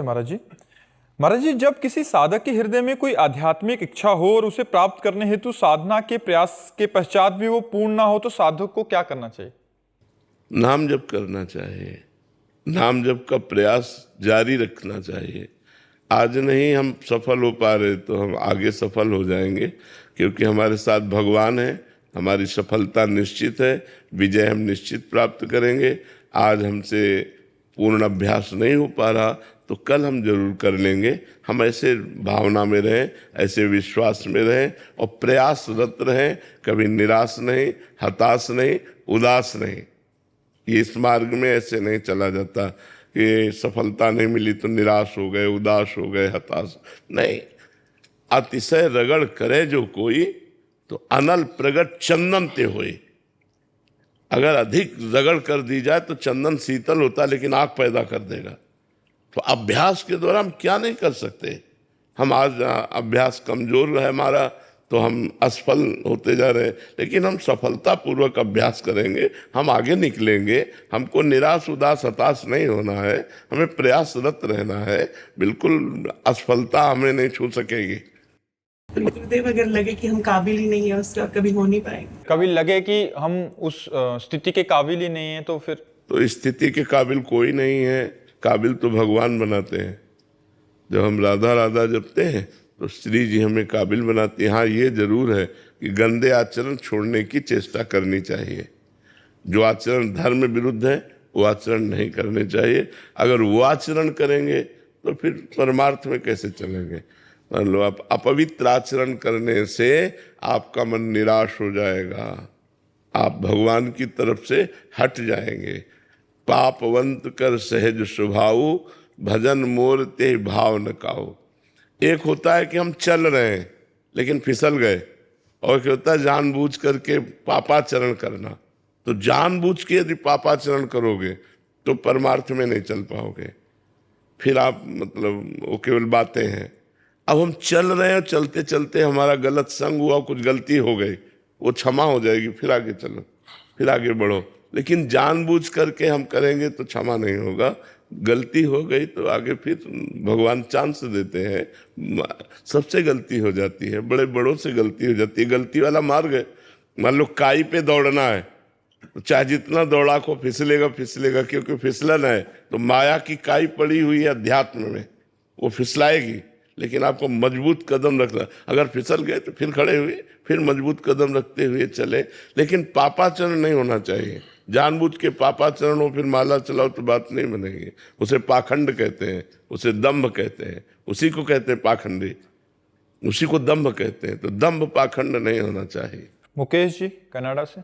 महाराज जी, जब किसी साधक के हृदय में कोई आध्यात्मिक इच्छा हो और उसे प्राप्त करने हेतु साधना के प्रयास के पश्चात भी वो पूर्ण ना हो तो साधक को क्या करना चाहिए? नाम जप करना चाहिए। नाम जप का प्रयास जारी रखना चाहिए। आज नहीं हम सफल हो पा रहे तो हम आगे सफल हो जाएंगे, क्योंकि हमारे साथ भगवान है। हमारी सफलता निश्चित है, विजय हम निश्चित प्राप्त करेंगे। आज हमसे पूर्ण अभ्यास नहीं हो पा रहा तो कल हम जरूर कर लेंगे। हम ऐसे भावना में रहें, ऐसे विश्वास में रहें और प्रयासरत रहें। कभी निराश नहीं, हताश नहीं, उदास नहीं। ये इस मार्ग में ऐसे नहीं चला जाता कि सफलता नहीं मिली तो निराश हो गए, उदास हो गए, हताश नहीं। अतिशय रगड़ करे जो कोई तो अनल प्रगट चंदन ते होए। अगर अधिक रगड़ कर दी जाए तो चंदन शीतल होता लेकिन आग पैदा कर देगा। तो अभ्यास के द्वारा हम क्या नहीं कर सकते। हम आज अभ्यास कमजोर है हमारा तो हम असफल होते जा रहे हैं, लेकिन हम सफलतापूर्वक अभ्यास करेंगे, हम आगे निकलेंगे। हमको निराश उदास हताश नहीं होना है, हमें प्रयासरत रहना है। बिल्कुल असफलता हमें नहीं छू सकेगी। गुरुदेव, अगर लगे कि हम काबिल ही नहीं है उसका, कभी हो नहीं पाएंगे। कभी लगे कि हम उस स्थिति के काबिल ही नहीं है तो फिर तो स्थिति के काबिल कोई नहीं है, काबिल तो भगवान बनाते हैं। जब हम राधा राधा जपते हैं तो श्री जी हमें काबिल बनाती हैं। हाँ, ये जरूर है कि गंदे आचरण छोड़ने की चेष्टा करनी चाहिए। जो आचरण धर्म विरुद्ध है वो आचरण नहीं करने चाहिए। अगर वो आचरण करेंगे तो फिर परमार्थ में कैसे चलेंगे। मान लो आप अपवित्र आचरण करने से आपका मन निराश हो जाएगा, आप भगवान की तरफ से हट जाएंगे। पापवंत कर सहज स्वभाव, भजन मोर ते भाव न काओ। एक होता है कि हम चल रहे हैं लेकिन फिसल गए, और क्या होता है जानबूझ करके पापाचरण करना। तो जानबूझ के यदि पापाचरण करोगे तो परमार्थ में नहीं चल पाओगे, फिर आप मतलब वो केवल बातें हैं। अब हम चल रहे हैं, चलते चलते हमारा गलत संग हुआ, कुछ गलती हो गई, वो क्षमा हो जाएगी, फिर आगे चलो, फिर आगे बढ़ो। लेकिन जानबूझ करके हम करेंगे तो क्षमा नहीं होगा। गलती हो गई तो आगे फिर भगवान चांस देते हैं। सबसे गलती हो जाती है, बड़े बड़ों से गलती हो जाती है। गलती वाला मार्ग है। मान लो काई पे दौड़ना है तो चाहे जितना दौड़ा को फिसलेगा फिसलेगा, क्योंकि फिसलन है तो माया की काई पड़ी हुई है अध्यात्म में, वो फिसलाएगी। लेकिन आपको मजबूत कदम रखना। अगर फिसल गए तो फिर खड़े हुए, फिर मजबूत कदम रखते हुए चले। लेकिन पापाचरण नहीं होना चाहिए। जानबूझ के पापाचरण हो फिर माला चलाओ तो बात नहीं बनेगी। उसे पाखंड कहते हैं, उसे दंभ कहते हैं। उसी को कहते हैं पाखंडी, उसी को दंभ कहते हैं। तो दंभ पाखंड नहीं होना चाहिए। मुकेश जी कनाडा से।